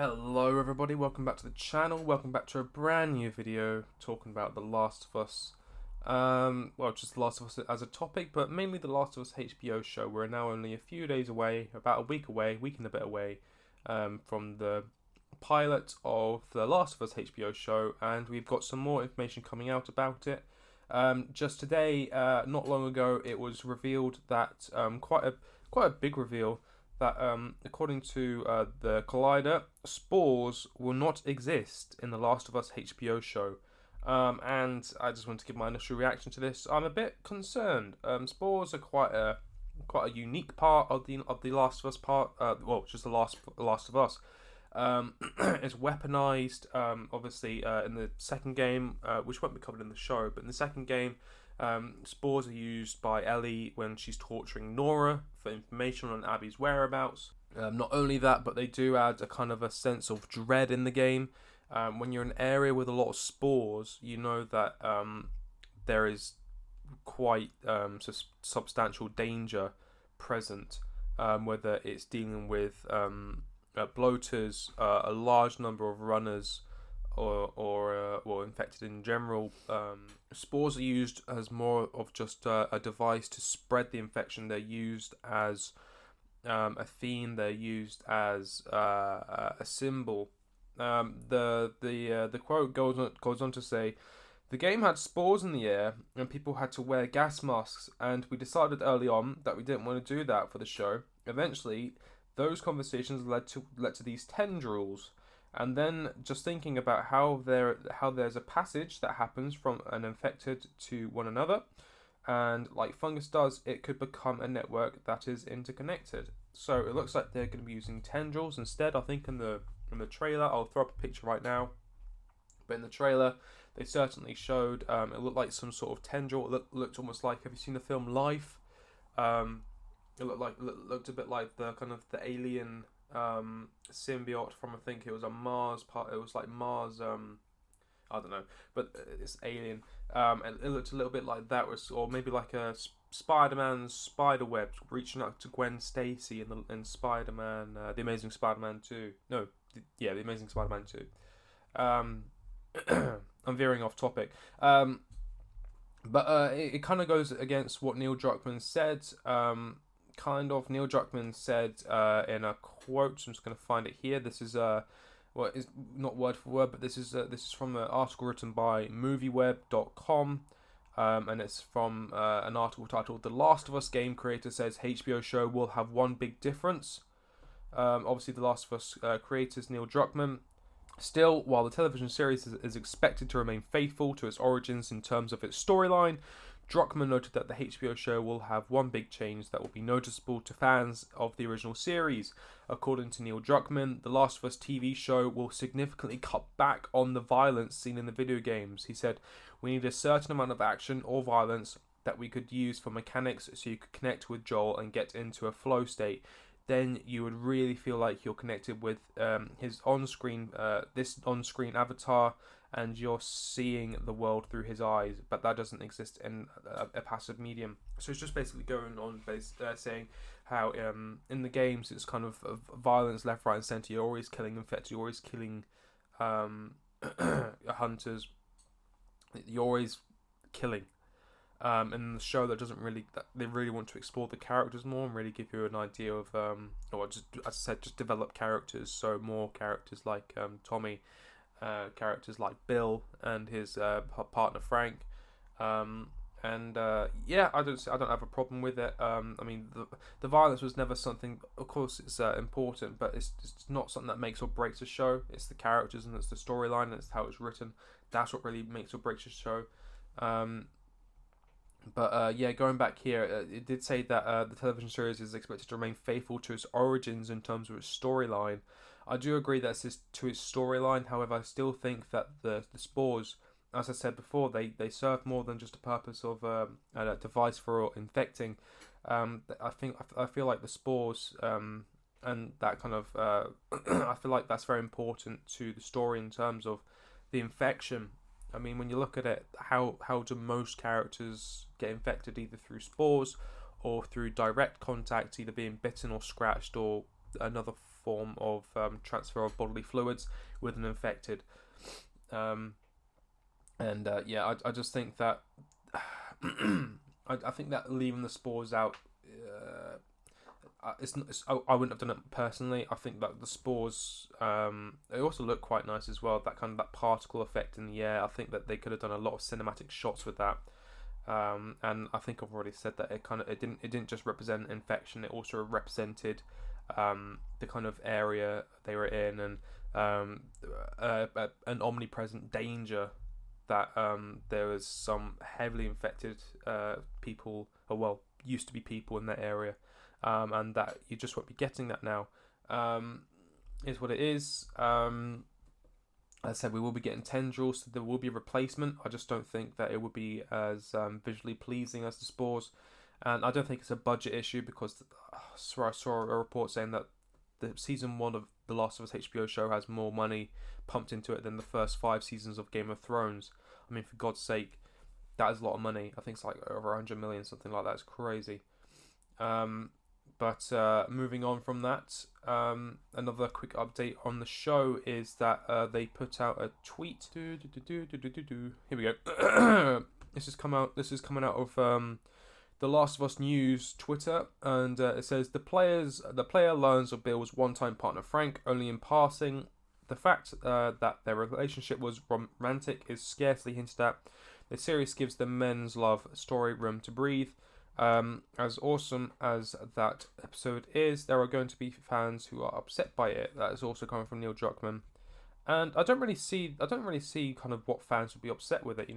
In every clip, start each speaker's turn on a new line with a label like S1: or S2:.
S1: Hello everybody, welcome back to the channel, welcome back to a brand new video talking about The Last of Us. Just The Last of Us as a topic, but mainly The Last of Us HBO show. We're now only a few days away, about a week and a bit away, from the pilot of The Last of Us HBO show, and we've got some more information coming out about it. Just today, not long ago, it was revealed that, quite a big reveal, that according to the Collider, spores will not exist in the Last of Us HBO show. And I just want to give my initial reaction to this. I'm a bit concerned. Spores are quite a unique part of the Last of Us part. Just the Last of Us. It's weaponized, obviously, in the second game, which won't be covered in the show, but in the second game, spores are used by Ellie when she's torturing Nora for information on Abby's whereabouts. Not only that, but they do add a kind of a sense of dread in the game. When you're in an area with a lot of spores, you know that there is quite substantial danger present, whether it's dealing with bloaters, a large number of runners, or infected in general. Spores are used as more of just a device to spread the infection. They're used as a theme. They're used as a symbol. The quote goes on to say, "The game had spores in the air, and people had to wear gas masks. And we decided early on that we didn't want to do that for the show. Eventually, those conversations led to these tendrils." And then just thinking about how there's a passage that happens from an infected to one another, and like fungus does, it could become a network that is interconnected. So it looks like they're going to be using tendrils instead. I think in the trailer, I'll throw up a picture right now, but in the trailer they certainly showed it looked like some sort of tendril. It looked almost like, have you seen the film Life? It looked a bit like the kind of the alien symbiote from, I think it was a Mars part. It was like Mars. I don't know, but it's alien. And it looked a little bit like that, or maybe like a Spider-Man's spider web reaching out to Gwen Stacy in Spider-Man, the Amazing Spider-Man 2. The Amazing Spider-Man 2. I'm veering off topic. But it kind of goes against what Neil Druckmann said. Neil Druckmann said in a quote. I'm just going to find it here. This is it's not word for word, but this is from an article written by movieweb.com, and it's from an article titled "The Last of Us game creator says HBO show will have one big difference." Obviously, The Last of Us creators Neil Druckmann. Still, while the television series is expected to remain faithful to its origins in terms of its storyline, Druckmann noted that the HBO show will have one big change that will be noticeable to fans of the original series. According to Neil Druckmann, The Last of Us TV show will significantly cut back on the violence seen in the video games. He said, "We need a certain amount of action or violence that we could use for mechanics so you could connect with Joel and get into a flow state. Then you would really feel like you're connected with his on-screen avatar, and you're seeing the world through his eyes, but that doesn't exist in a passive medium." So it's just basically going on saying how in the games it's kind of violence left, right and centre. You're always killing infected, you're always killing hunters, you're always killing. In the show, they really want to explore the characters more and really give you an idea of, just as I said, just develop characters. So more characters like Tommy, characters like Bill and his partner Frank, I don't have a problem with it. I mean, the violence was never something. Of course, it's important, but it's not something that makes or breaks a show. It's the characters and it's the storyline and it's how it's written. That's what really makes or breaks a show. Going back here, it did say that the television series is expected to remain faithful to its origins in terms of its storyline. I do agree that it's to its storyline. However, I still think that the spores, as I said before, they serve more than just a purpose of a device for infecting. I feel like the spores and that kind of I feel like that's very important to the story in terms of the infection. I mean, when you look at it, how do most characters get infected? Either through spores or through direct contact, either being bitten or scratched or another form of transfer of bodily fluids with an infected. I just think that I think that leaving the spores out, I wouldn't have done it personally. I think that the spores, they also look quite nice as well. That kind of that particle effect in the air. I think that they could have done a lot of cinematic shots with that. And I think I've already said that it didn't just represent infection. It also represented the kind of area they were in, and an omnipresent danger that there was some heavily infected people, or well, used to be people in that area, and that you just won't be getting that now. Is what it is. As I said, we will be getting tendrils, so there will be a replacement. I just don't think that it would be as visually pleasing as the spores, and I don't think it's a budget issue, because I saw a report saying that the season 1 of The Last of Us HBO show has more money pumped into it than the first 5 seasons of Game of Thrones. I mean, for God's sake, that is a lot of money. I think it's like over 100 million, something like that. It's crazy. But moving on from that, another quick update on the show is that they put out a tweet. Here we go. This is coming out of The Last of Us News Twitter, and it says the player learns of Bill's one-time partner Frank only in passing. The fact that their relationship was romantic is scarcely hinted at. The series gives the men's love story room to breathe. As awesome as that episode is, there are going to be fans who are upset by it. That is also coming from Neil Druckmann, and I don't really see kind of what fans would be upset with it. I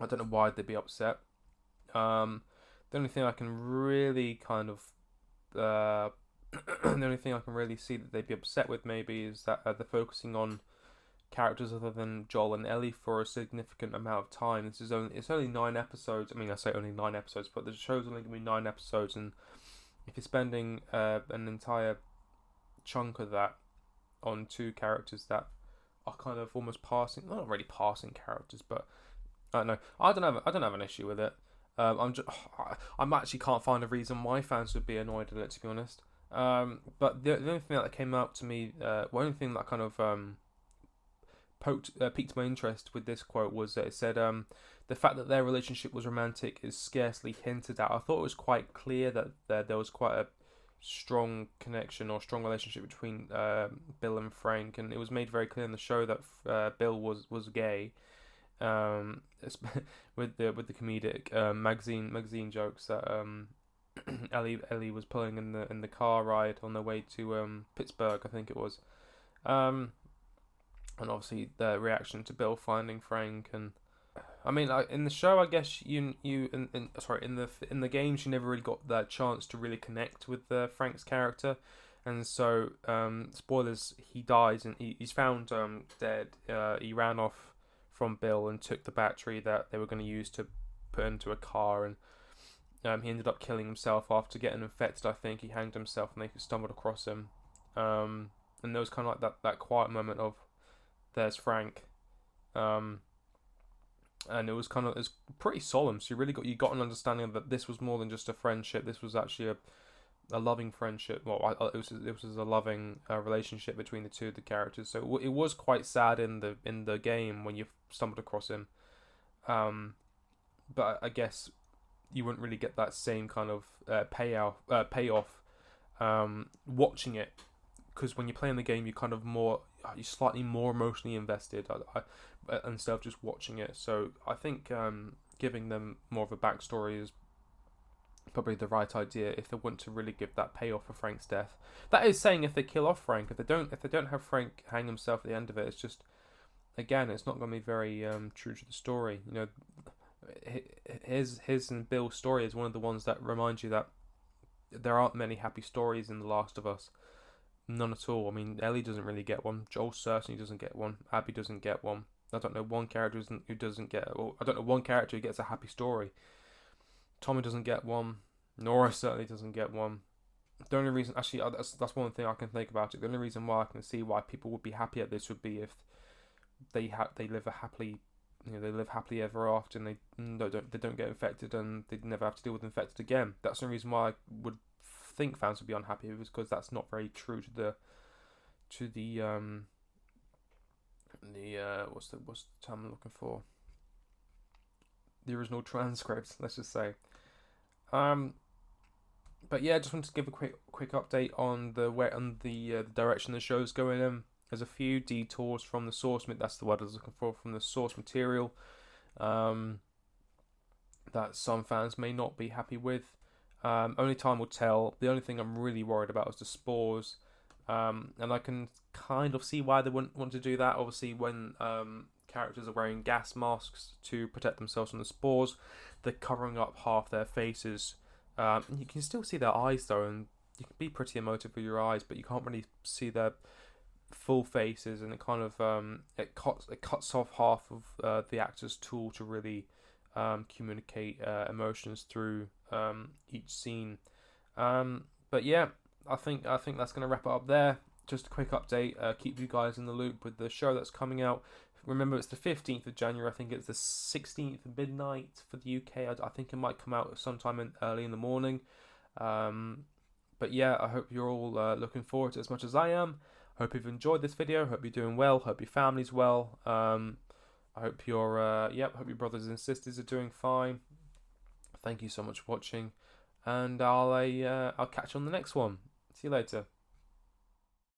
S1: don't know why they'd be upset. The only thing I can really see that they'd be upset with maybe is that they're focusing on characters other than Joel and Ellie for a significant amount of time. It's only 9 episodes. I mean, I say only 9 episodes, but the show's only going to be 9 episodes, and if you're spending an entire chunk of that on 2 characters that are kind of almost passing, not really passing characters, but I don't know. I don't have an issue with it. I actually can't find a reason why fans would be annoyed at it, to be honest. But the only thing that came out to me, one thing that kind of piqued my interest with this quote was that it said, the fact that their relationship was romantic is scarcely hinted at. I thought it was quite clear that there was quite a strong connection or strong relationship between Bill and Frank, and it was made very clear in the show that Bill was gay. With the comedic magazine jokes that Ellie was pulling in the car ride on their way to Pittsburgh, I think it was, and obviously the reaction to Bill finding Frank. And I mean, like, in the show, I guess in the games you never really got that chance to really connect with Frank's character, and so spoilers, he dies and he's found dead. He ran off from Bill and took the battery that they were going to use to put into a car, and he ended up killing himself after getting infected. I think he hanged himself and they stumbled across him, and there was kind of like that quiet moment of there's Frank, and it's pretty solemn. So you got an understanding that this was more than just a friendship. This was actually a loving friendship. Well, it was a loving relationship between the two of the characters. So it was quite sad in the game when you stumbled across him. But I guess you wouldn't really get that same kind of payoff watching it, because when you play in the game, you're slightly more emotionally invested instead of just watching it. So I think giving them more of a backstory is probably the right idea if they want to really give that payoff for Frank's death. That is saying if they kill off Frank, if they don't have Frank hang himself at the end of it, it's just, again, it's not going to be very true to the story. His and Bill's story is one of the ones that remind you that there aren't many happy stories in The Last of Us. None at all. I mean, Ellie doesn't really get one. Joel certainly doesn't get one. Abby doesn't get one. I don't know one character who doesn't get. Or I don't know one character who gets a happy story. Tommy doesn't get one. Nora certainly doesn't get one. The only reason, actually, that's one thing I can think about it. The only reason why I can see why people would be happy at this would be if they live happily ever after, and they don't get infected, and they never have to deal with infected again. That's the reason why I would think fans would be unhappy with, because that's not very true to the what's the term I'm looking for? The original transcripts, let's just say. But yeah, just wanted to give a quick update on the direction the show's going in. There's a few detours from the source. That's the word I was looking for, from the source material. That some fans may not be happy with. Only time will tell. The only thing I'm really worried about is the spores. And I can kind of see why they wouldn't want to do that. Obviously, when characters are wearing gas masks to protect themselves from the spores, they're covering up half their faces. You can still see their eyes though, and you can be pretty emotive with your eyes, but you can't really see their full faces, and it kind of it cuts off half of the actor's tool to really communicate emotions through each scene. But yeah, I think that's going to wrap it up there. Just a quick update, keep you guys in the loop with the show that's coming out. Remember, it's the 15th of January. I think it's the 16th of midnight for the UK. I think it might come out sometime early in the morning. But yeah, I hope you're all looking forward to it as much as I am. Hope you've enjoyed this video. Hope you're doing well. Hope your family's well. I hope hope your brothers and sisters are doing fine. Thank you so much for watching, and I'll catch you on the next one. See you later.